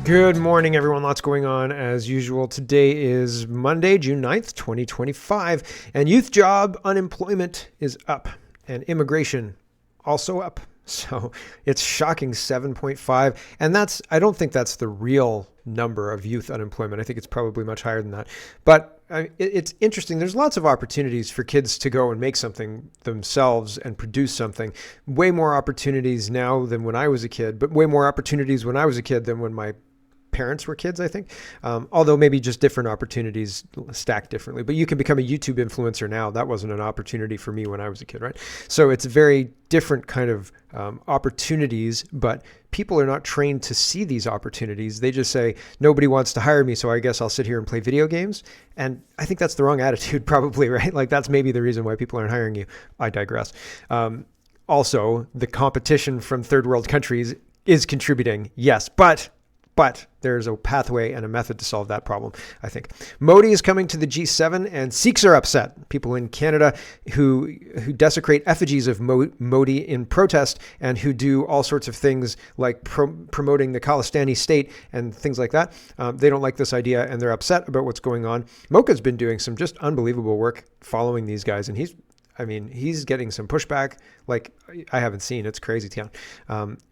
Good morning, everyone. Lots going on as usual. Today is Monday, June 9th, 2025, and youth job unemployment is up and immigration also up. So it's shocking 7.5. And I don't think that's the real number of youth unemployment. I think it's probably much higher than that. But it's interesting. There's lots of opportunities for kids to go and make something themselves and produce something. Way more opportunities now than when I was a kid, but way more opportunities when I was a kid than when my parents were kids, I think. Although maybe just different opportunities stacked differently. But you can become a YouTube influencer now. That wasn't an opportunity for me when I was a kid, right? So it's very different kind of opportunities, but people are not trained to see these opportunities. They just say, nobody wants to hire me, so I guess I'll sit here and play video games. And I think that's the wrong attitude, probably, right? Like that's maybe the reason why people aren't hiring you. I digress. Also, the competition from third world countries is contributing, yes, but there's a pathway and a method to solve that problem, I think. Modi is coming to the G7 and Sikhs are upset. People in Canada who desecrate effigies of Modi in protest and who do all sorts of things like promoting the Khalistani state and things like that. They don't like this idea and they're upset about what's going on. Mocha's been doing some just unbelievable work following these guys, and he's getting some pushback like I haven't seen. It's crazy town.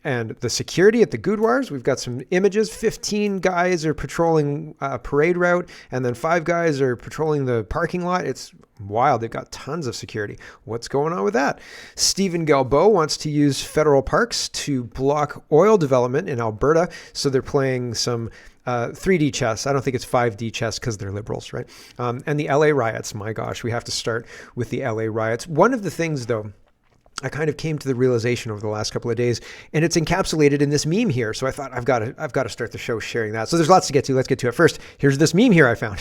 And the security at the Gurdwaras, we've got some images. 15 guys are patrolling a parade route, and then 5 guys are patrolling the parking lot. It's wild. They've got tons of security. What's going on with that? Stephen Guilbeault wants to use federal parks to block oil development in Alberta. So they're playing some 3D chess. I don't think it's 5D chess because they're liberals, right? And the LA riots, my gosh, we have to start with the LA riots. One of the things, though, I kind of came to the realization over the last couple of days, and it's encapsulated in this meme here. So I thought I've got to start the show sharing that. So there's lots to get to. Let's get to it first. Here's this meme here I found.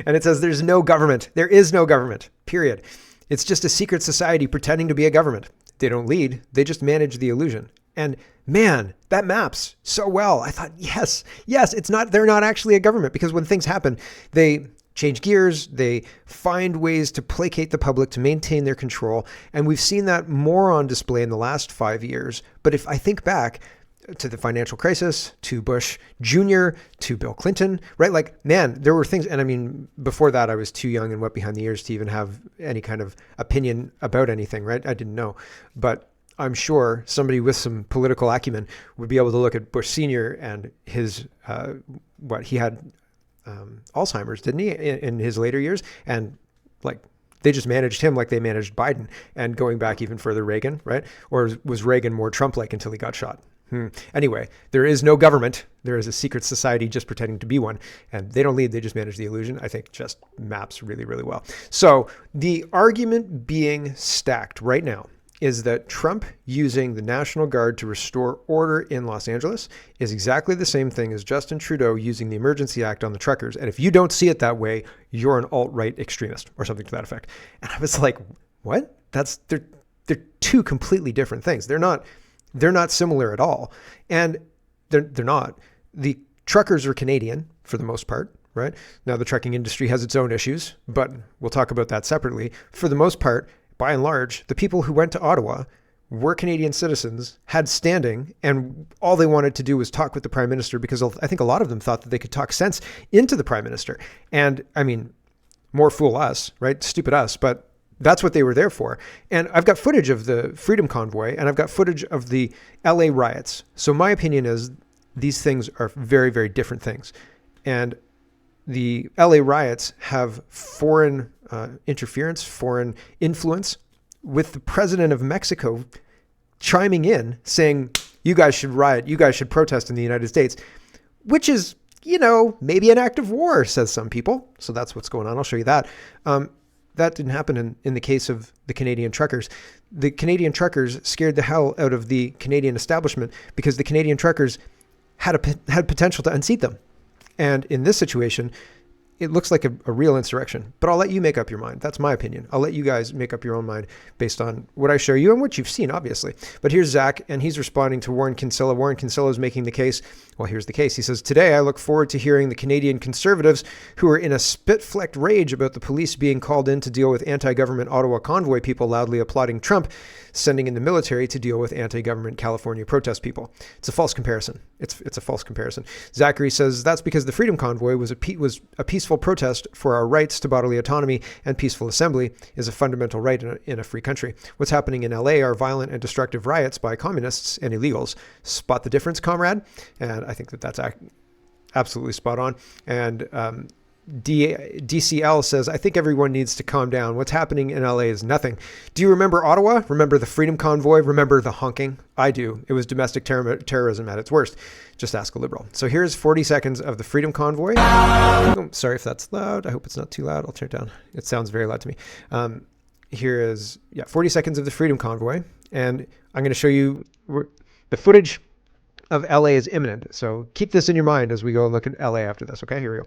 And it says, there's no government. There is no government, period. It's just a secret society pretending to be a government. They don't lead. They just manage the illusion. And man, that maps so well. I thought, yes, they're not actually a government, because when things happen, they change gears, they find ways to placate the public to maintain their control. And we've seen that more on display in the last 5 years. But if I think back to the financial crisis, to Bush Jr., to Bill Clinton, right? Like, man, there were things. And I mean, before that, I was too young and wet behind the ears to even have any kind of opinion about anything, right? I didn't know. But I'm sure somebody with some political acumen would be able to look at Bush Sr. and his, he had Alzheimer's, didn't he, in his later years? And like, they just managed him like they managed Biden, and going back even further, Reagan, right? Or was Reagan more Trump-like until he got shot? Anyway, there is no government. There is a secret society just pretending to be one, and they don't lead. They just manage the illusion. I think just maps really, really well. So the argument being stacked right now is that Trump using the National Guard to restore order in Los Angeles is exactly the same thing as Justin Trudeau using the Emergency Act on the truckers. And if you don't see it that way, you're an alt-right extremist or something to that effect. And I was like, what? They're two completely different things. They're not similar at all. And they're not. The truckers are Canadian for the most part, right? Now the trucking industry has its own issues, but we'll talk about that separately. For the most part, by and large, the people who went to Ottawa were Canadian citizens, had standing, and all they wanted to do was talk with the Prime Minister, because I think a lot of them thought that they could talk sense into the Prime Minister. And I mean, more fool us, right? Stupid us, but that's what they were there for. And I've got footage of the Freedom Convoy, and I've got footage of the LA riots. So my opinion is these things are very, very different things. And the LA riots have foreign interference, foreign influence, with the president of Mexico chiming in saying, you guys should riot, you guys should protest in the United States, which is, maybe an act of war, says some people. So that's what's going on. I'll show you that. That didn't happen in the case of the Canadian truckers. The Canadian truckers scared the hell out of the Canadian establishment because the Canadian truckers had potential to unseat them. And in this situation, it looks like a real insurrection, but I'll let you make up your mind. That's my opinion. I'll let you guys make up your own mind based on what I show you and what you've seen, obviously. But here's Zach, and he's responding to Warren Kinsella. Warren Kinsella is making the case. Well, here's the case. He says, today I look forward to hearing the Canadian Conservatives who are in a spit-flecked rage about the police being called in to deal with anti-government Ottawa convoy people loudly applauding Trump, sending in the military to deal with anti-government California protest people. It's a false comparison. It's a false comparison. Zachary says that's because the Freedom Convoy was a peaceful protest for our rights to bodily autonomy, and peaceful assembly is a fundamental right in a free country. What's happening in LA are violent and destructive riots by communists and illegals. Spot the difference, comrade? And I think that's absolutely spot on. And DCL says, I think everyone needs to calm down. What's happening in LA is nothing. Do you remember Ottawa? Remember the Freedom Convoy? Remember the honking? I do. It was domestic terrorism at its worst. Just ask a liberal. So here's 40 seconds of the Freedom Convoy. Oh, sorry if that's loud. I hope it's not too loud. I'll turn it down. It sounds very loud to me. Here is 40 seconds of the Freedom Convoy. And I'm going to show you the footage of LA is imminent. So keep this in your mind as we go and look at LA after this. Okay, here we go.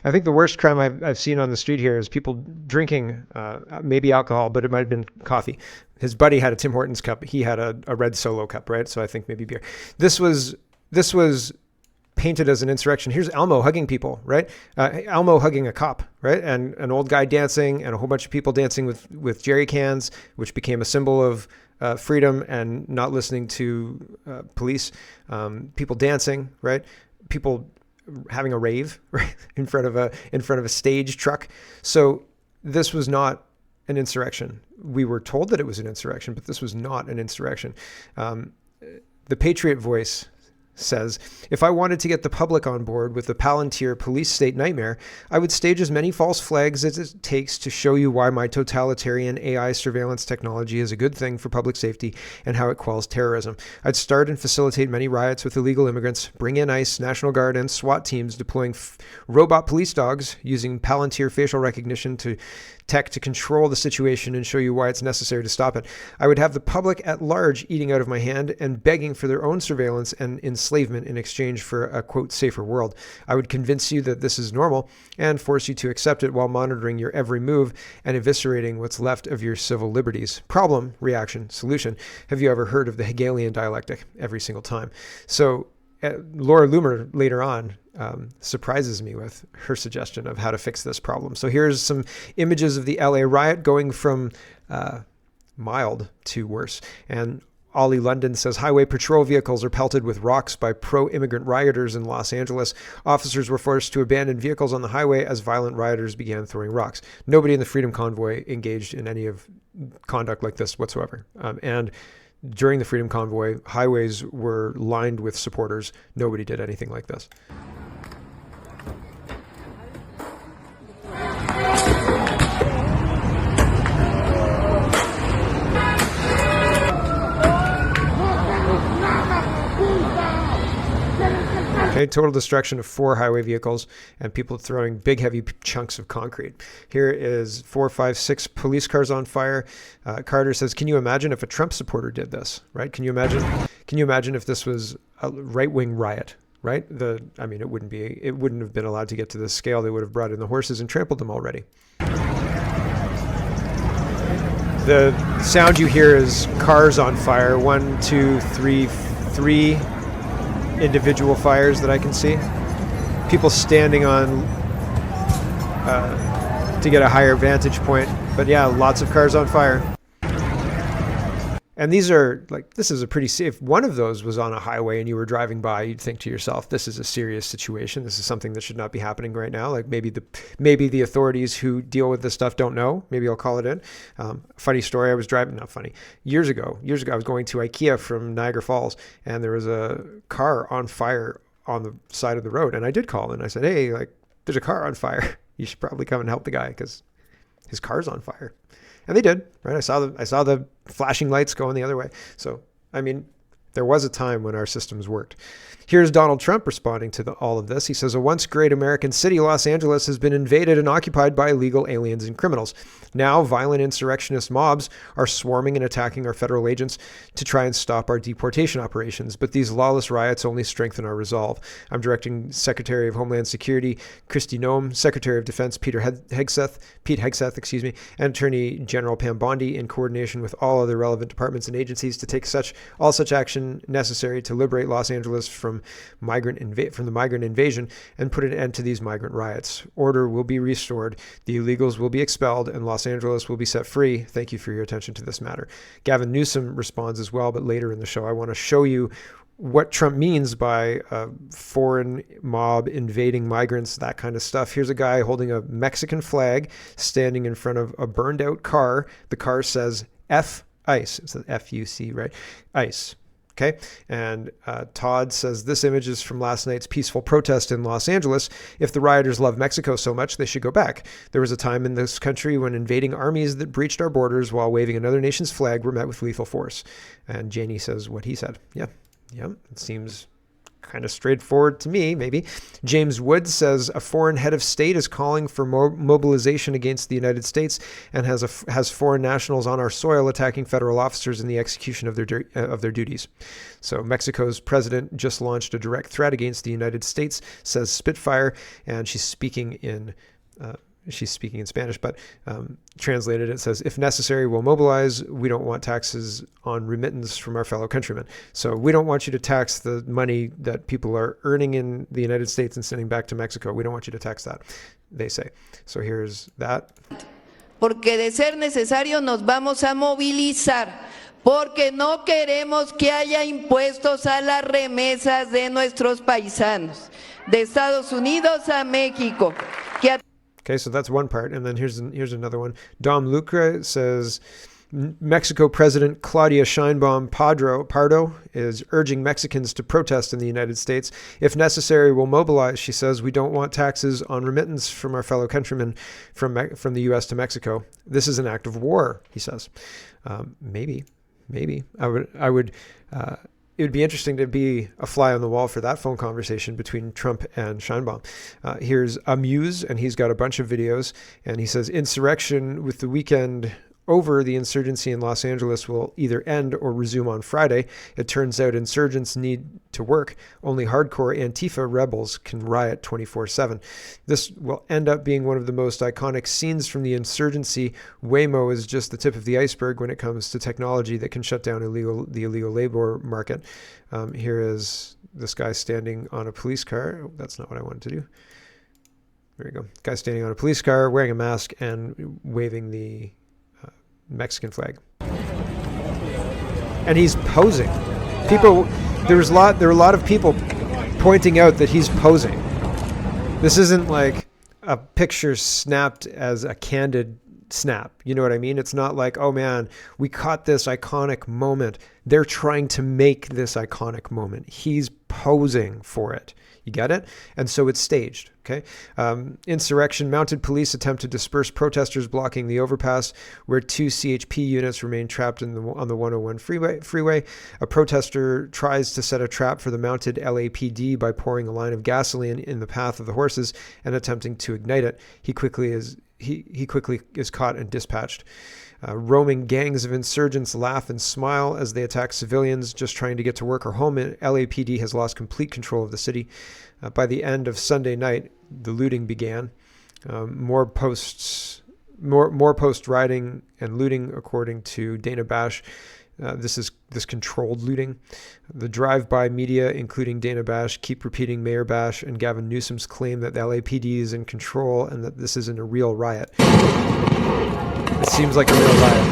I think the worst crime I've seen on the street here is people drinking maybe alcohol, but it might have been coffee. His buddy had a Tim Hortons cup. He had a red Solo cup, right? So I think maybe beer. This was painted as an insurrection. Here's Elmo hugging people, right? Elmo hugging a cop, right? And an old guy dancing and a whole bunch of people dancing with jerry cans, which became a symbol of freedom and not listening to police. People dancing, right? People having a rave right in front of a stage truck. So this was not an insurrection. We were told that it was an insurrection, but this was not an insurrection. The Patriot Voice says, if I wanted to get the public on board with the Palantir police state nightmare, I would stage as many false flags as it takes to show you why my totalitarian AI surveillance technology is a good thing for public safety and how it quells terrorism. I'd start and facilitate many riots with illegal immigrants, bring in ICE, National Guard, and SWAT teams deploying robot police dogs using Palantir facial recognition tech to control the situation and show you why it's necessary to stop it. I would have the public at large eating out of my hand and begging for their own surveillance and enslavement in exchange for a, quote, safer world. I would convince you that this is normal and force you to accept it while monitoring your every move and eviscerating what's left of your civil liberties. Problem, reaction, solution. Have you ever heard of the Hegelian dialectic? Every single time. So Laura Loomer later on surprises me with her suggestion of how to fix this problem. So here's some images of the LA riot going from mild to worse. And Ollie London says, highway patrol vehicles are pelted with rocks by pro-immigrant rioters in Los Angeles. Officers were forced to abandon vehicles on the highway as violent rioters began throwing rocks. Nobody in the Freedom Convoy engaged in any of conduct like this whatsoever. And during the Freedom Convoy, highways were lined with supporters. Nobody did anything like this. Okay, total destruction of 4 highway vehicles and people throwing big, heavy chunks of concrete. Here is 4, 5, 6 police cars on fire. Carter says, can you imagine if a Trump supporter did this, right? Can you imagine if this was a right-wing riot, right? It wouldn't have been allowed to get to this scale. They would have brought in the horses and trampled them already. The sound you hear is cars on fire. 1, 2, 3 individual fires that I can see. People standing on to get a higher vantage point. But yeah, lots of cars on fire. And these are like, this is a pretty safe. If one of those was on a highway and you were driving by, you'd think to yourself, this is a serious situation. This is something that should not be happening right now. Like maybe the authorities who deal with this stuff don't know. Maybe I'll call it in. Funny story. I was driving, not funny, years ago, I was going to IKEA from Niagara Falls, and there was a car on fire on the side of the road. And I did call and I said, hey, like there's a car on fire. You should probably come and help the guy because his car's on fire. And they did, right? I saw the flashing lights going the other way. So, I mean, there was a time when our systems worked. Here's Donald Trump responding to all of this. He says, a once great American city, Los Angeles, has been invaded and occupied by illegal aliens and criminals. Now, violent insurrectionist mobs are swarming and attacking our federal agents to try and stop our deportation operations. But these lawless riots only strengthen our resolve. I'm directing Secretary of Homeland Security Kristi Noem, Secretary of Defense Pete Hegseth, and Attorney General Pam Bondi, in coordination with all other relevant departments and agencies, to take all such action necessary to liberate Los Angeles from the migrant invasion and put an end to these migrant riots. Order will be restored, the illegals will be expelled, and Los Angeles will be set free. Thank you for your attention to this matter. Gavin Newsom responds as well, but later in the show, I want to show you what Trump means by foreign mob invading migrants, that kind of stuff. Here's a guy holding a Mexican flag standing in front of a burned out car. The car says F ICE. It's an F-U-C, right? ICE. Okay. And Todd says this image is from last night's peaceful protest in Los Angeles. If the rioters love Mexico so much, they should go back. There was a time in this country when invading armies that breached our borders while waving another nation's flag were met with lethal force. And Janie says what he said. Yeah. It seems kind of straightforward to me, maybe. James Woods says a foreign head of state is calling for mobilization against the United States and has foreign nationals on our soil attacking federal officers in the execution of their duties. So Mexico's president just launched a direct threat against the United States, says Spitfire, and she's speaking in Spanish, but translated it says, if necessary, we'll mobilize. We don't want taxes on remittance from our fellow countrymen. So we don't want you to tax the money that people are earning in the United States and sending back to Mexico. We don't want you to tax that, they say. So here's that. Porque de ser necesario nos vamos a movilizar, porque no queremos que haya impuestos a las remesas de nuestros paisanos, de Estados Unidos a México. Okay, so that's one part. And then here's another one. Dom Lucre says, Mexico President Claudia Sheinbaum Pardo is urging Mexicans to protest in the United States. If necessary, we'll mobilize, she says. We don't want taxes on remittance from our fellow countrymen from the U.S. to Mexico. This is an act of war, he says. Maybe. It would be interesting to be a fly on the wall for that phone conversation between Trump and Sheinbaum. Here's Amuse, and he's got a bunch of videos, and he says, insurrection with the weekend over, the insurgency in Los Angeles will either end or resume on Friday. It turns out insurgents need to work. Only hardcore Antifa rebels can riot 24/7. This will end up being one of the most iconic scenes from the insurgency. Waymo is just the tip of the iceberg when it comes to technology that can shut down the illegal labor market. Here is this guy standing on a police car. Oh, that's not what I wanted to do. There we go. Guy standing on a police car, wearing a mask and waving the Mexican flag, and he's posing. There were a lot of people pointing out that he's posing. This isn't like a picture snapped as a candid snap. You know what I mean? It's not like, oh man, we caught this iconic moment. They're trying to make this iconic moment. He's posing for it. You get it? And so it's staged. Okay. Insurrection. Mounted police attempt to disperse protesters blocking the overpass where 2 CHP units remain trapped on the 101 freeway. A protester tries to set a trap for the mounted LAPD by pouring a line of gasoline in the path of the horses and attempting to ignite it. He quickly is caught and dispatched. Roaming gangs of insurgents laugh and smile as they attack civilians just trying to get to work or home. LAPD has lost complete control of the city. By the end of Sunday night, the looting began. More post rioting and looting, according to Dana Bash. This controlled looting. The drive-by media, including Dana Bash, keep repeating Mayor Bash and Gavin Newsom's claim that the LAPD is in control and that this isn't a real riot. It seems like a real riot.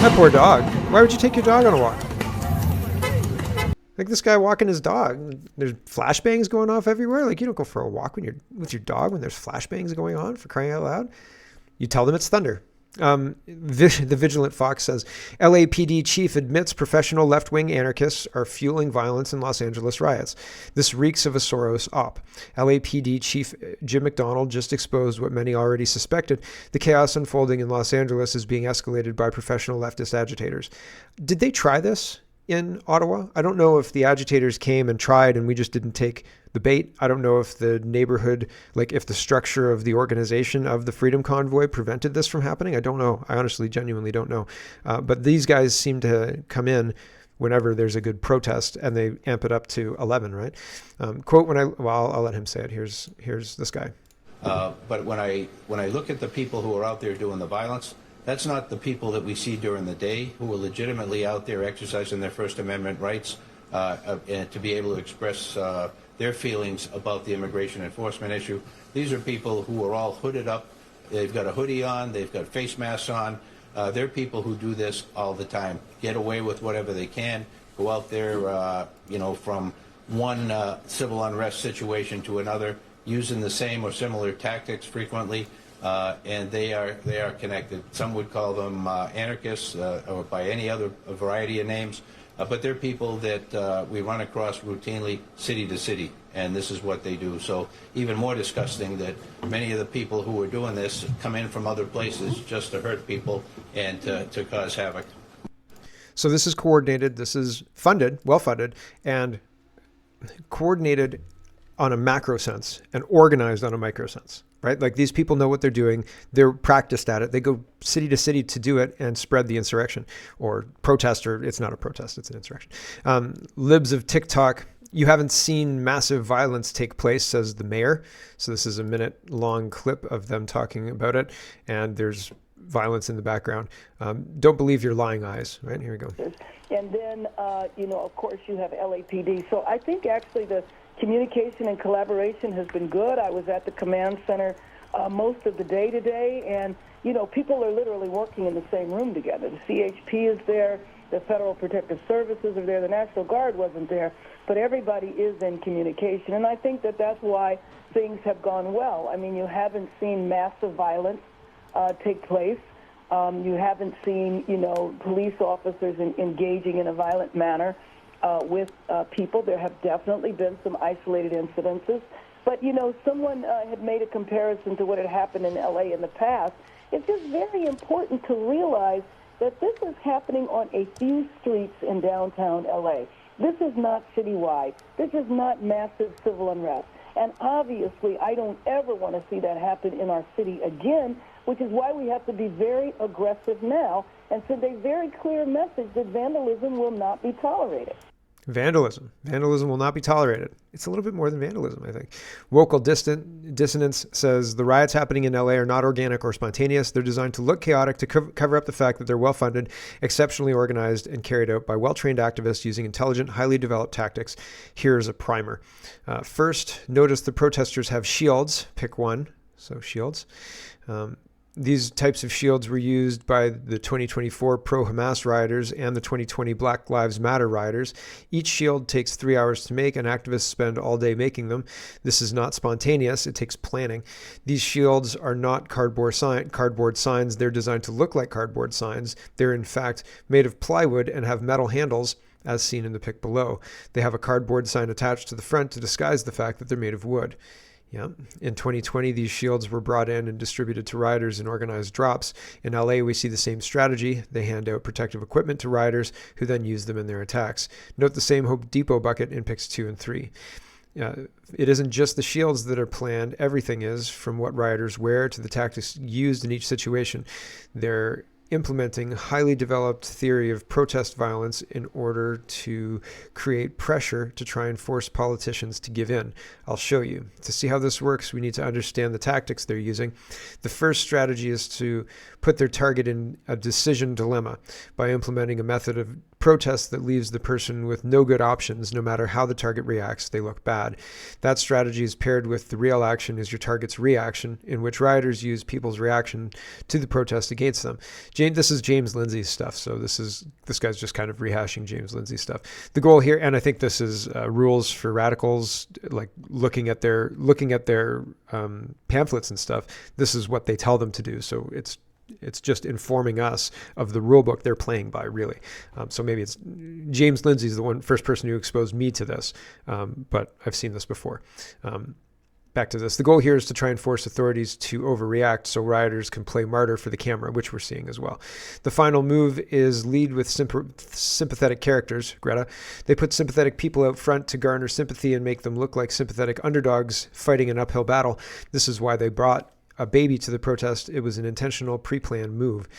That poor dog. Why would you take your dog on a walk? Like this guy walking his dog. There's flashbangs going off everywhere. Like you don't go for a walk when you're with your dog when there's flashbangs going on, for crying out loud. You tell them it's thunder. The Vigilant Fox says, LAPD chief admits professional left-wing anarchists are fueling violence in Los Angeles riots. This reeks of a Soros op. LAPD chief Jim McDonald just exposed what many already suspected. The chaos unfolding in Los Angeles is being escalated by professional leftist agitators. Did they try this in Ottawa? I don't know if the agitators came and tried and we just didn't take the bait. I don't know if the neighborhood, like if the structure of the organization of the Freedom Convoy prevented this from happening. I don't know. I honestly, genuinely don't know. But these guys seem to come in whenever there's a good protest and they amp it up to 11, right? Quote, I'll let him say it. Here's this guy. But when I look at the people who are out there doing the violence, that's not the people that we see during the day who are legitimately out there exercising their First Amendment rights and to be able to express their feelings about the immigration enforcement issue. These are people who are all hooded up. They've got a hoodie on. They've got face masks on. They're people who do this all the time, get away with whatever they can, go out there, from one civil unrest situation to another, using the same or similar tactics frequently. And they are connected. Some would call them anarchists or by any other variety of names. But they're people that we run across routinely city to city, and this is what they do. So even more disgusting that many of the people who are doing this come in from other places just to hurt people and to cause havoc. So this is coordinated, this is funded, well-funded, and coordinated on a macro sense and organized on a micro sense. Right? Like these people know what they're doing. They're practiced at it. They go city to city to do it and spread the insurrection or protest, or it's not a protest, it's an insurrection. Libs of TikTok, you haven't seen massive violence take place, says the mayor. So this is a minute-long clip of them talking about it. And there's violence in the background. Don't believe your lying eyes. Right? Here we go. And then, of course, you have LAPD. So I think actually the communication and collaboration has been good. I was at the command center most of the day today, and, people are literally working in the same room together. The CHP is there, the Federal Protective Services are there, the National Guard wasn't there, but everybody is in communication, and I think that that's why things have gone well. I mean, you haven't seen massive violence take place. You haven't seen, police officers engaging in a violent manner with people. There have definitely been some isolated incidences. But, someone had made a comparison to what had happened in L.A. in the past. It's just very important to realize that this is happening on a few streets in downtown L.A. This is not citywide. This is not massive civil unrest. And obviously, I don't ever want to see that happen in our city again, which is why we have to be very aggressive now and send a very clear message that vandalism will not be tolerated. Vandalism will not be tolerated. It's a little bit more than vandalism, I think. Vocal Dissonance says the riots happening in LA are not organic or spontaneous. They're designed to look chaotic to cover up the fact that they're well-funded, exceptionally organized, and carried out by well-trained activists using intelligent, highly developed tactics. Here's a primer. First, notice the protesters have shields. Pick one. So shields. These types of shields were used by the 2024 pro-Hamas rioters and the 2020 Black Lives Matter rioters. Each shield takes 3 hours to make, and activists spend all day making them. This is not spontaneous. It takes planning. These shields are not cardboard signs. They're designed to look like cardboard signs. They're, in fact, made of plywood and have metal handles, as seen in the pic below. They have a cardboard sign attached to the front to disguise the fact that they're made of wood. Yeah. In 2020, these shields were brought in and distributed to rioters in organized drops. In LA, we see the same strategy. They hand out protective equipment to rioters who then use them in their attacks. Note the same Hope Depot bucket in pics 2 and 3. It isn't just the shields that are planned. Everything is, from what rioters wear to the tactics used in each situation. They're implementing highly developed theory of protest violence in order to create pressure to try and force politicians to give in. I'll show you. To see how this works, we need to understand the tactics they're using. The first strategy is to put their target in a decision dilemma by implementing a method of protest that leaves the person with no good options. No matter how the target reacts, they look bad. That strategy is paired with the real action is your target's reaction, in which rioters use people's reaction to the protest against them. This is James Lindsay's stuff, so this guy's just kind of rehashing James Lindsay's stuff. The goal here, and I think this is rules for radicals, like looking at their pamphlets and stuff. This is what they tell them to do. So it's just informing us of the rule book they're playing by, really. So maybe it's James Lindsay's the first person who exposed me to this, but I've seen this before. Back to this. The goal here is to try and force authorities to overreact so rioters can play martyr for the camera, which we're seeing as well. The final move is lead with sympathetic characters, Greta. They put sympathetic people out front to garner sympathy and make them look like sympathetic underdogs fighting an uphill battle. This is why they brought a baby to the protest. It was an intentional, pre-planned move.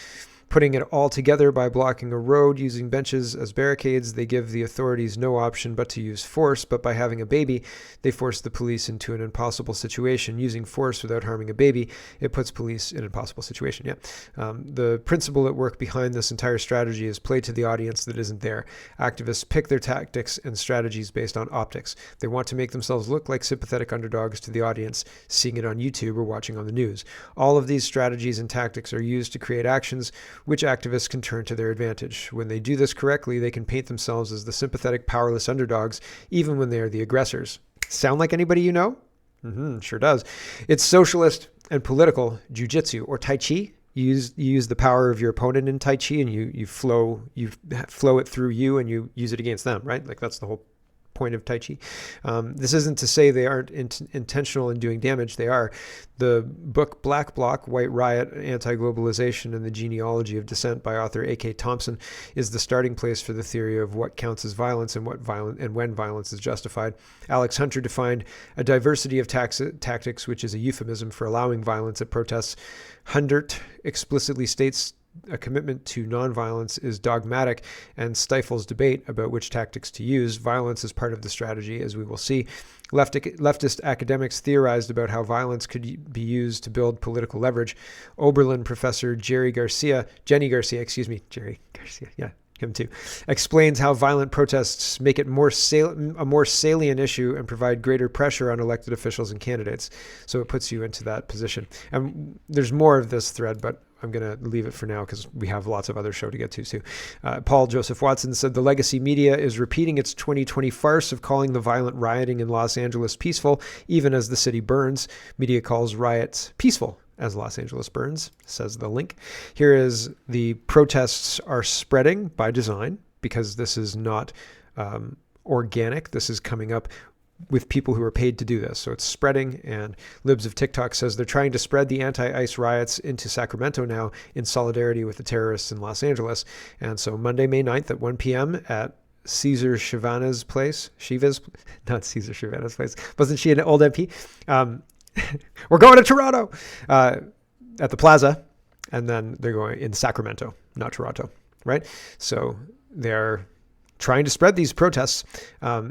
Putting it all together by blocking a road using benches as barricades, they give the authorities no option but to use force, but by having a baby, they force the police into an impossible situation. Using force without harming a baby, it puts police in an impossible situation. The principle at work behind this entire strategy is play to the audience that isn't there. Activists pick their tactics and strategies based on optics. They want to make themselves look like sympathetic underdogs to the audience, seeing it on YouTube or watching on the news. All of these strategies and tactics are used to create actions which activists can turn to their advantage. When they do this correctly, they can paint themselves as the sympathetic, powerless underdogs, even when they are the aggressors. Sound like anybody you know? Sure does. It's socialist and political jiu-jitsu, or Tai Chi. You use the power of your opponent in Tai Chi, and you flow it through you, and you use it against them, right? Like that's the whole point of Tai Chi. This isn't to say they aren't intentional in doing damage. They are. The book Black Bloc, White Riot, Anti-Globalization, and the Genealogy of Dissent by author A.K. Thompson is the starting place for the theory of what counts as violence and when violence is justified. Alex Hunter defined a diversity of tactics, which is a euphemism for allowing violence at protests. Hundert explicitly states a commitment to nonviolence is dogmatic and stifles debate about which tactics to use. Violence is part of the strategy, as we will see. Leftist academics theorized about how violence could be used to build political leverage. Oberlin professor Jerry Garcia, him too, explains how violent protests make it a more salient issue and provide greater pressure on elected officials and candidates. So it puts you into that position. And there's more of this thread, but I'm going to leave it for now because we have lots of other show to get to too. Paul Joseph Watson said the legacy media is repeating its 2020 farce of calling the violent rioting in Los Angeles peaceful, even as the city burns. Media calls riots peaceful as Los Angeles burns, says the link. Here is the protests are spreading by design because this is not organic. This is coming up with people who are paid to do this. So it's spreading, and Libs of TikTok says they're trying to spread the anti-ICE riots into Sacramento now in solidarity with the terrorists in Los Angeles. And so Monday, May 9th at 1 p.m. at Cesar Shivana's place. Not Cesar Shivana's place. Wasn't she an old MP? We're going to Toronto at the Plaza, and then they're going in Sacramento, not Toronto, right? So they're trying to spread these protests.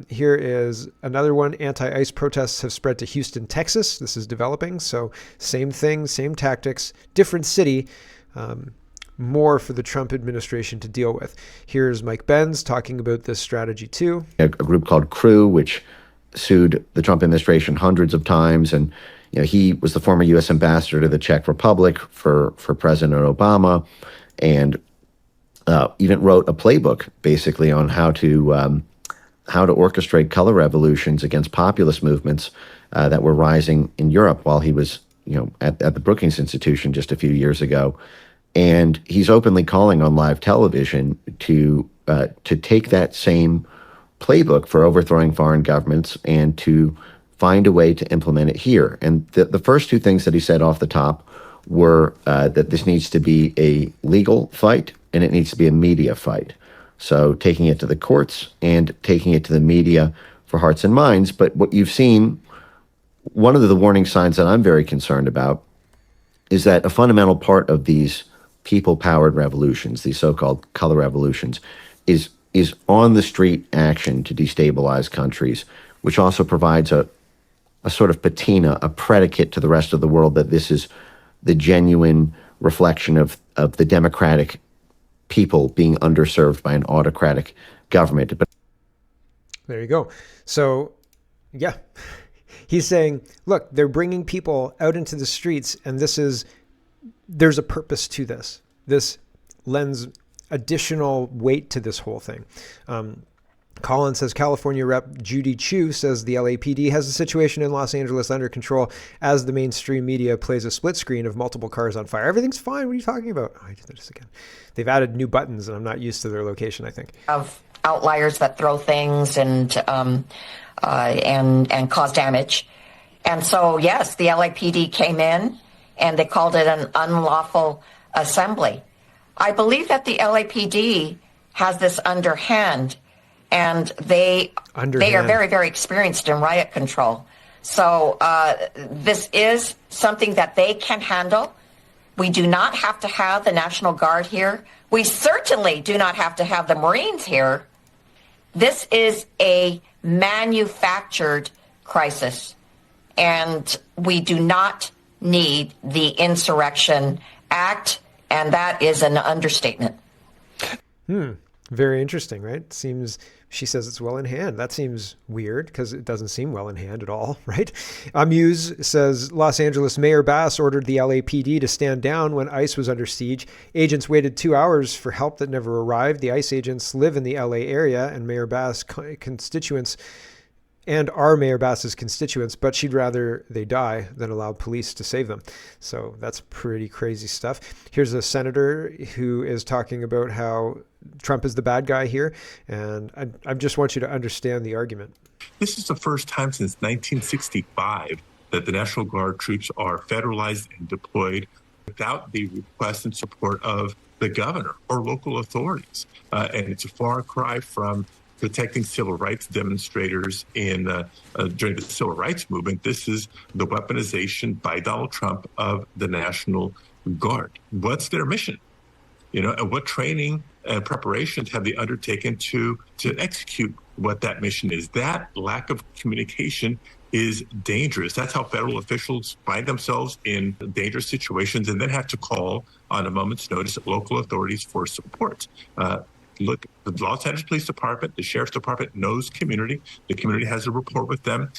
Here is another one. Anti-ICE protests have spread to Houston, Texas. This is developing. So same thing, same tactics, different city, more for the Trump administration to deal with. Here's Mike Benz talking about this strategy too. A group called Crew, which sued the Trump administration hundreds of times. And he was the former U.S. ambassador to the Czech Republic for President Obama, and even wrote a playbook basically on how to orchestrate color revolutions against populist movements that were rising in Europe while he was at the Brookings Institution just a few years ago. And he's openly calling on live television to take that same playbook for overthrowing foreign governments and to find a way to implement it here. And the first two things that he said off the top were that this needs to be a legal fight and it needs to be a media fight. So taking it to the courts and taking it to the media for hearts and minds. But what you've seen, one of the warning signs that I'm very concerned about is that a fundamental part of these people-powered revolutions, these so-called color revolutions, is on the street action to destabilize countries, which also provides a sort of patina, a predicate to the rest of the world that this is the genuine reflection of the democratic people being underserved by an autocratic government. But there you go. So, yeah, he's saying, look, they're bringing people out into the streets, and there's a purpose to this. This lends additional weight to this whole thing. Colin says California Rep. Judy Chu says the LAPD has the situation in Los Angeles under control as the mainstream media plays a split screen of multiple cars on fire. Everything's fine. What are you talking about? Oh, I did this again. They've added new buttons, and I'm not used to their location, I think. Of outliers that throw things and cause damage. And so, yes, the LAPD came in and they called it an unlawful assembly. I believe that the LAPD has this underhand, and they are very, very experienced in riot control. So this is something that they can handle. We do not have to have the National Guard here. We certainly do not have to have the Marines here. This is a manufactured crisis, and we do not need the Insurrection Act, and that is an understatement. Very interesting, right? She says it's well in hand. That seems weird because it doesn't seem well in hand at all, right? Amuse says Los Angeles Mayor Bass ordered the LAPD to stand down when ICE was under siege. Agents waited 2 hours for help that never arrived. The ICE agents live in the LA area and Mayor Bass constituents and are Mayor Bass's constituents, but she'd rather they die than allow police to save them. So that's pretty crazy stuff. Here's a senator who is talking about how Trump is the bad guy here, and I just want you to understand the argument. This is the first time since 1965 that the National Guard troops are federalized and deployed without the request and support of the governor or local authorities. And it's a far cry from protecting civil rights demonstrators during the civil rights movement. This is the weaponization by Donald Trump of the National Guard. What's their mission? And what training and preparations have they undertaken to execute what that mission is? That lack of communication is dangerous. That's how federal officials find themselves in dangerous situations and then have to call on a moment's notice at local authorities for support. Look, the Los Angeles Police Department, the Sheriff's Department knows community. The community has a rapport with them.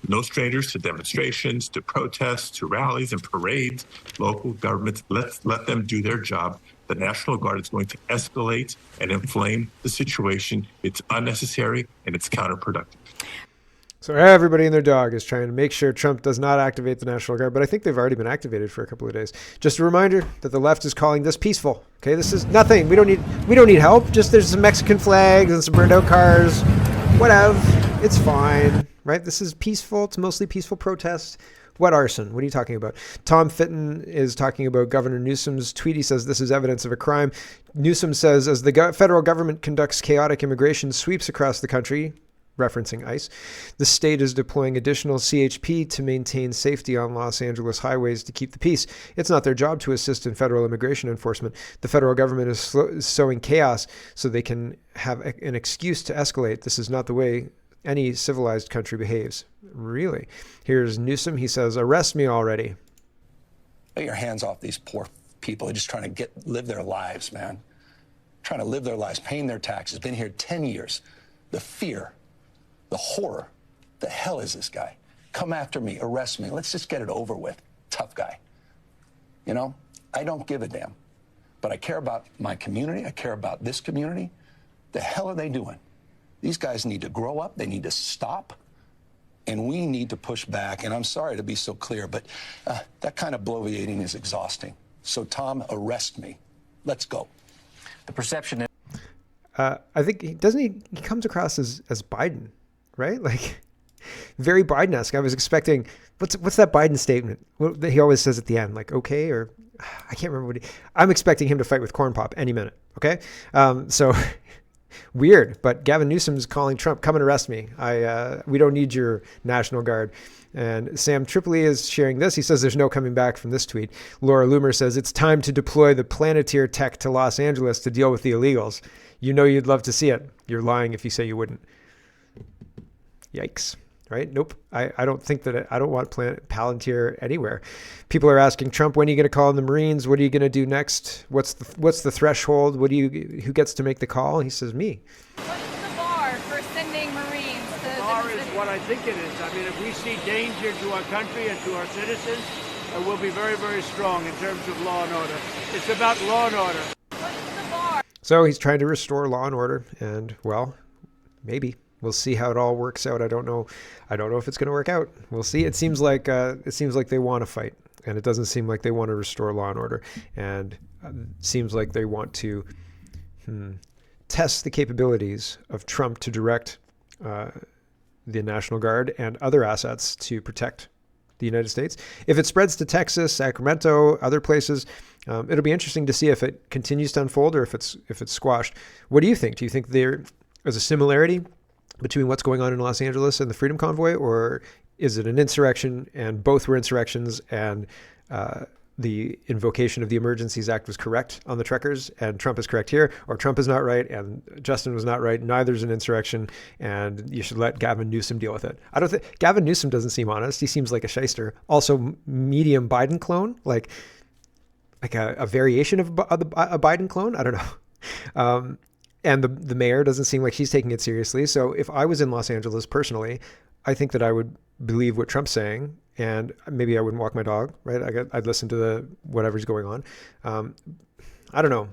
No strangers to demonstrations, to protests, to rallies and parades. Local governments, let them do their job. The National Guard is going to escalate and inflame the situation. It's unnecessary and it's counterproductive. So everybody and their dog is trying to make sure Trump does not activate the National Guard, but I think they've already been activated for a couple of days. Just a reminder that the left is calling this peaceful. Okay, this is nothing. We don't need help. Just there's some Mexican flags and some burned out cars. Whatever. It's fine, right? This is peaceful. It's mostly peaceful protest. What arson? What are you talking about? Tom Fitton is talking about Governor Newsom's tweet. He says this is evidence of a crime. Newsom says as the federal government conducts chaotic immigration sweeps across the country, referencing ICE, the state is deploying additional CHP to maintain safety on Los Angeles highways to keep the peace. It's not their job to assist in federal immigration enforcement. The federal government is sowing chaos so they can have an excuse to escalate. This is not the way any civilized country behaves. Really? Here's Newsom. He says, arrest me already. Get your hands off these poor people. They're just trying to live their lives, man. Trying to live their lives, paying their taxes. Been here 10 years. The fear, the horror. The hell is this guy? Come after me, arrest me. Let's just get it over with. Tough guy. I don't give a damn. But I care about my community. I care about this community. The hell are they doing? These guys need to grow up. They need to stop. And we need to push back. And I'm sorry to be so clear, but that kind of bloviating is exhausting. So, Tom, arrest me. Let's go. The perception is... I think, he comes across as Biden, right? Like, very Biden-esque. I was expecting, what's that Biden statement? Well, he always says at the end, like, okay, or I can't remember I'm expecting him to fight with Corn Pop any minute, okay? So... Weird, but Gavin Newsom's calling Trump, come and arrest me. We don't need your National Guard. And Sam Tripoli is sharing this. He says there's no coming back from this tweet. Laura Loomer says it's time to deploy the Planeteer tech to Los Angeles to deal with the illegals. You know you'd love to see it. You're lying if you say you wouldn't. Yikes. right? Nope. I don't think that I don't want Palantir anywhere. People are asking Trump, when are you going to call in the Marines? What are you going to do next? What's the threshold? Who gets to make the call? He says, me. What is the bar for sending Marines? The bar is what I think it is. I mean, if we see danger to our country and to our citizens, we'll be very, very strong in terms of law and order. It's about law and order. What is the bar? So he's trying to restore law and order, and well, maybe. We'll see how it all works out. I don't know if it's going to work out. We'll see. It seems like they want to fight, and it doesn't seem like they want to restore law and order. And it seems like they want to test the capabilities of Trump to direct the National Guard and other assets to protect the United States. If it spreads to Texas, Sacramento, other places, it'll be interesting to see if it continues to unfold or if it's squashed. What do you think? Do you think there is a similarity between what's going on in Los Angeles and the Freedom Convoy, or is it an insurrection and both were insurrections and the invocation of the Emergencies Act was correct on the truckers and Trump is correct here, or Trump is not right and Justin was not right, neither's an insurrection and you should let Gavin Newsom deal with it? I don't think Gavin Newsom doesn't seem honest. He seems like a shyster. Also medium Biden clone, like a variation of a Biden clone. I don't know. And the mayor doesn't seem like she's taking it seriously. So if I was in Los Angeles personally, I think that I would believe what Trump's saying, and maybe I wouldn't walk my dog, right? I'd listen to whatever's going on. I don't know.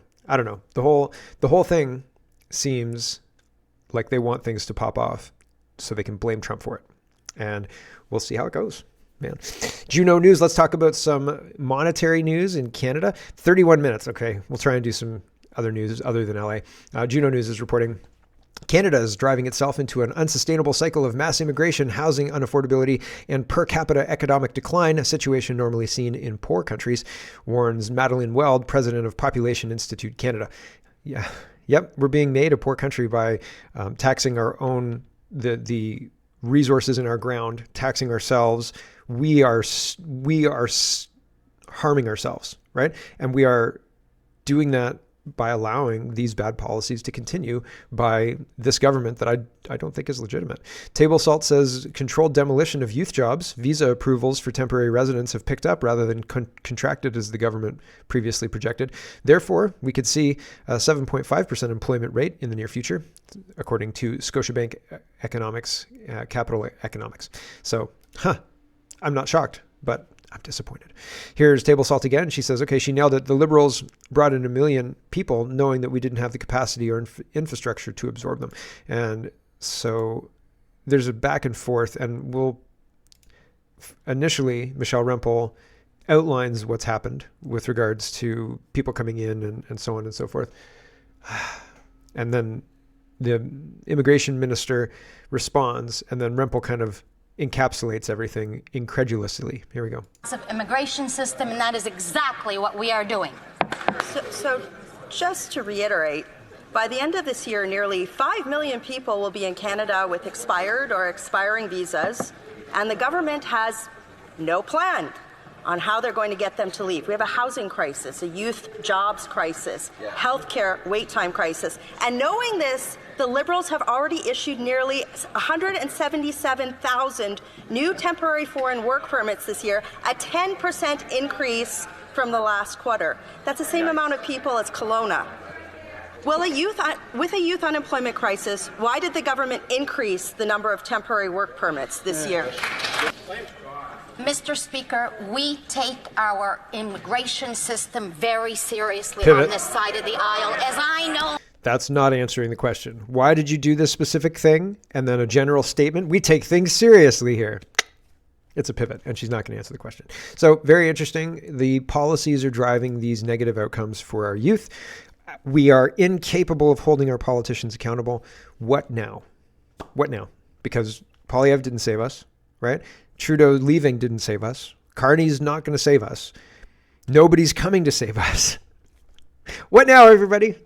The whole thing seems like they want things to pop off so they can blame Trump for it. And we'll see how it goes. Man. Juno News, let's talk about some monetary news in Canada. 31 minutes. Okay, we'll try and do some other news other than LA. Juno News is reporting Canada is driving itself into an unsustainable cycle of mass immigration, housing unaffordability, and per capita economic decline, a situation normally seen in poor countries, warns Madeleine Weld, president of Population Institute Canada. Yeah, yep, we're being made a poor country by taxing our own, the resources in our ground, taxing ourselves. We are harming ourselves, right? And we are doing that by allowing these bad policies to continue by this government that I don't think is legitimate. Table Salt says controlled demolition of youth jobs, visa approvals for temporary residents have picked up rather than contracted as the government previously projected. Therefore, we could see a 7.5% employment rate in the near future, according to Scotiabank Economics, Capital Economics. So, I'm not shocked, but I'm disappointed. Here's Table Salt again. She says, okay, she nailed it. The Liberals brought in 1 million people knowing that we didn't have the capacity or infrastructure to absorb them. And so there's a back and forth, and initially, Michelle Rempel outlines what's happened with regards to people coming in and so on and so forth. And then the immigration minister responds, and then Rempel kind of encapsulates everything incredulously. Here we go. Immigration system, and that is exactly what we are doing. So just to reiterate, by the end of this year, nearly 5 million people will be in Canada with expired or expiring visas, and the government has no plan on how they're going to get them to leave. We have a housing crisis, a youth jobs crisis, healthcare wait time crisis. And knowing this, the Liberals have already issued nearly 177,000 new temporary foreign work permits this year, a 10% increase from the last quarter. That's the same amount of people as Kelowna. Well, with a youth unemployment crisis, why did the government increase the number of temporary work permits this year? Mr. Speaker, we take our immigration system very seriously Pivot. on this side of the aisle, as I know. That's not answering the question. Why did you do this specific thing? And then a general statement. We take things seriously here. It's a pivot, and she's not going to answer the question. So very interesting. The policies are driving these negative outcomes for our youth. We are incapable of holding our politicians accountable. What now? What now? Because Poilievre didn't save us, right? Trudeau leaving didn't save us. Carney's not going to save us. Nobody's coming to save us. What now, everybody?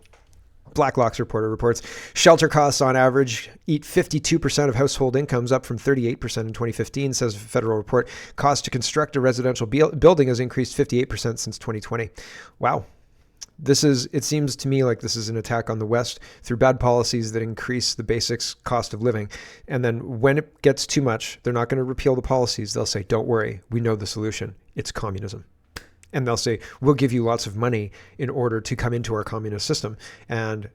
Blacklock's reporter reports shelter costs on average eat 52% of household incomes, up from 38% in 2015, says a federal report. Cost to construct a residential building has increased 58% since 2020. Wow. It seems to me like this is an attack on the West through bad policies that increase the basics cost of living. And then when it gets too much, they're not going to repeal the policies. They'll say, don't worry, we know the solution. It's communism. And they'll say, we'll give you lots of money in order to come into our communist system. And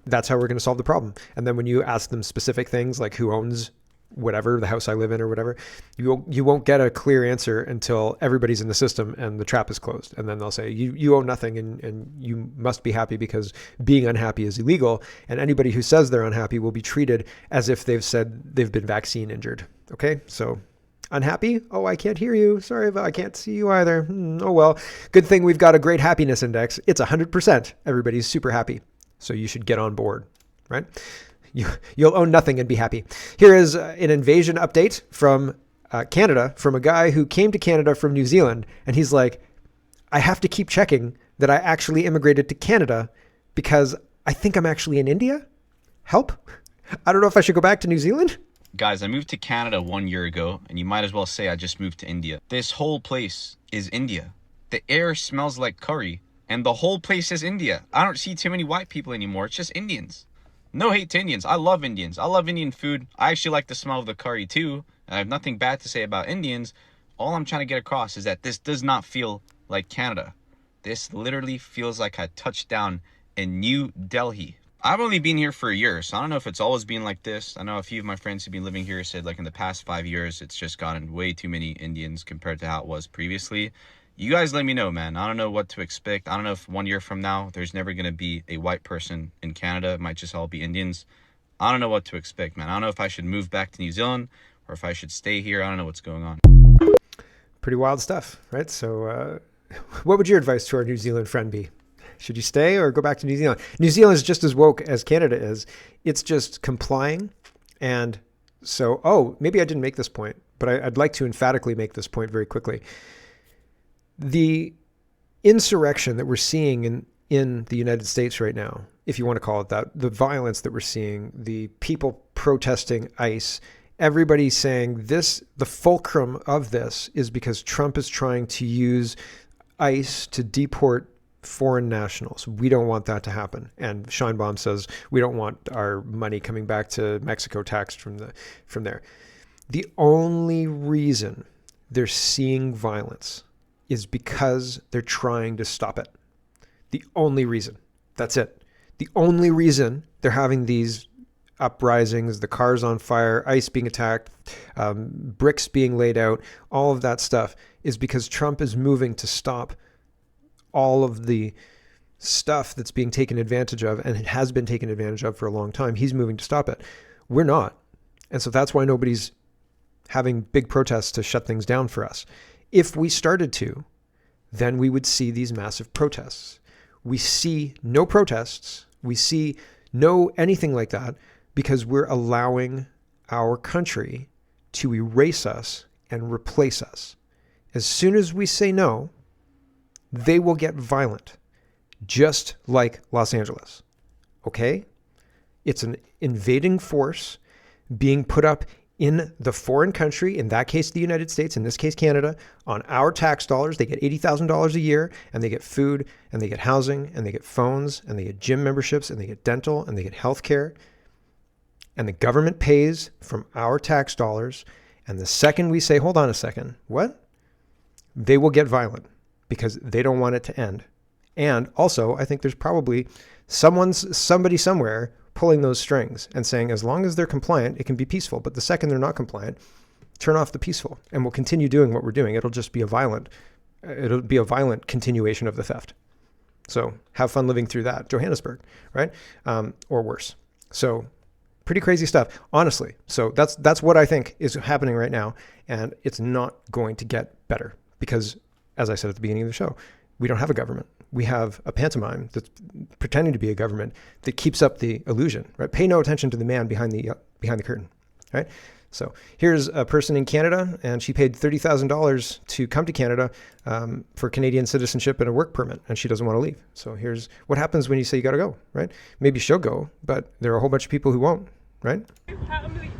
that's how we're going to solve the problem. And then when you ask them specific things like who owns whatever, the house I live in or whatever, you won't get a clear answer until everybody's in the system and the trap is closed. And then they'll say, you own nothing and you must be happy because being unhappy is illegal. And anybody who says they're unhappy will be treated as if they've said they've been vaccine injured. Okay, so unhappy? Oh, I can't hear you. Sorry, I can't see you either. Oh, well, good thing we've got a great happiness index. It's 100%. Everybody's super happy. So you should get on board, right? You'll own nothing and be happy. Here is an invasion update from Canada, from a guy who came to Canada from New Zealand. And he's like, I have to keep checking that I actually immigrated to Canada because I think I'm actually in India. Help. I don't know if I should go back to New Zealand. Guys, I moved to Canada 1 year ago, and you might as well say I just moved to India. This whole place is India. The air smells like curry, and the whole place is India. I don't see too many white people anymore. It's just Indians. No hate to Indians. I love Indians. I love Indian food. I actually like the smell of the curry too. And I have nothing bad to say about Indians. All I'm trying to get across is that this does not feel like Canada. This literally feels like I touched down in New Delhi. I've only been here for a year, so I don't know if it's always been like this. I know a few of my friends who've been living here said like in the past 5 years, it's just gotten way too many Indians compared to how it was previously. You guys let me know, man. I don't know what to expect. I don't know if 1 year from now, there's never going to be a white person in Canada. It might just all be Indians. I don't know what to expect, man. I don't know if I should move back to New Zealand or if I should stay here. I don't know what's going on. Pretty wild stuff, right? So what would your advice to our New Zealand friend be? Should you stay or go back to New Zealand? New Zealand is just as woke as Canada is. It's just complying. And so, maybe I didn't make this point, but I'd like to emphatically make this point very quickly. The insurrection that we're seeing in the United States right now, if you want to call it that, the violence that we're seeing, the people protesting ICE, everybody saying this, the fulcrum of this is because Trump is trying to use ICE to deport foreign nationals. We don't want that to happen. And Scheinbaum says we don't want our money coming back to Mexico taxed from there. The only reason they're seeing violence is because they're trying to stop it. The only reason. That's it. The only reason they're having these uprisings, the cars on fire, ICE being attacked, bricks being laid out, all of that stuff is because Trump is moving to stop all of the stuff that's being taken advantage of, and it has been taken advantage of for a long time. He's moving to stop it. We're not. And so that's why nobody's having big protests to shut things down for us. If we started to, then we would see these massive protests. We see no protests. We see no anything like that because we're allowing our country to erase us and replace us. As soon as we say no, they will get violent, just like Los Angeles. Okay? It's an invading force being put up in the foreign country, in that case, the United States, in this case, Canada, on our tax dollars. They get $80,000 a year, and they get food, and they get housing, and they get phones, and they get gym memberships, and they get dental, and they get health care. And the government pays from our tax dollars. And the second we say, hold on a second, what? They will get violent because they don't want it to end. And also, I think there's probably somebody somewhere pulling those strings and saying, as long as they're compliant, it can be peaceful. But the second they're not compliant, turn off the peaceful, and we'll continue doing what we're doing. It'll be a violent continuation of the theft. So have fun living through that. Johannesburg, right? Or worse. So pretty crazy stuff, honestly. So that's what I think is happening right now. And it's not going to get better because, as I said at the beginning of the show, we don't have a government. We have a pantomime that's pretending to be a government that keeps up the illusion, right? Pay no attention to the man behind the curtain, right? So here's a person in Canada, and she paid $30,000 to come to Canada for Canadian citizenship and a work permit, and she doesn't want to leave. So here's what happens when you say you got to go, right? Maybe she'll go, but there are a whole bunch of people who won't, right? How much money did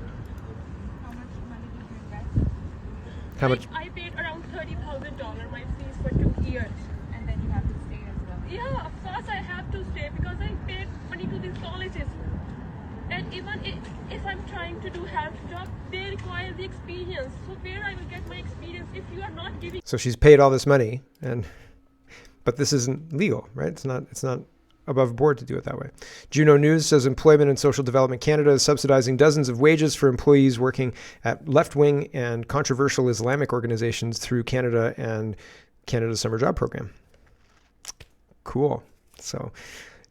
you invest? How much? I paid around $30,000 my fees for 2 years, and then you have to stay as well. Yeah, of course I have to stay because I paid money to these colleges. And even if I'm trying to do health job, they require the experience. So where I will get my experience if you are not giving? So she's paid all this money, but this isn't legal, right? It's not above board to do it that way. Juno News says Employment and Social Development Canada is subsidizing dozens of wages for employees working at left-wing and controversial Islamic organizations through Canada and Canada's Summer Job Program. Cool. So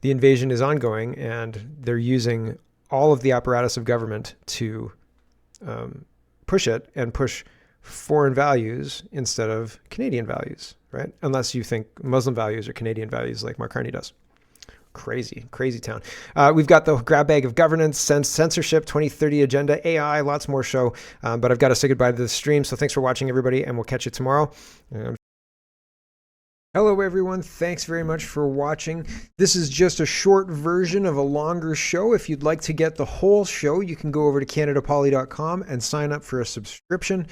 the invasion is ongoing, and they're using all of the apparatus of government to push it and push foreign values instead of Canadian values, right? Unless you think Muslim values are Canadian values like Mark Carney does. Crazy, crazy town. We've got the grab bag of governance, censorship, 2030 agenda, AI, lots more show. But I've got to say goodbye to the stream. So thanks for watching, everybody, and we'll catch you tomorrow. Hello, everyone. Thanks very much for watching. This is just a short version of a longer show. If you'd like to get the whole show, you can go over to CanadaPoly.com and sign up for a subscription.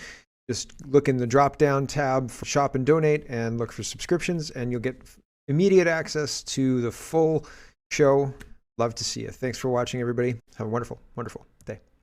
Just look in the drop-down tab for Shop and Donate and look for subscriptions, and you'll get immediate access to the full show. Love to see you. Thanks for watching, everybody. Have a wonderful, wonderful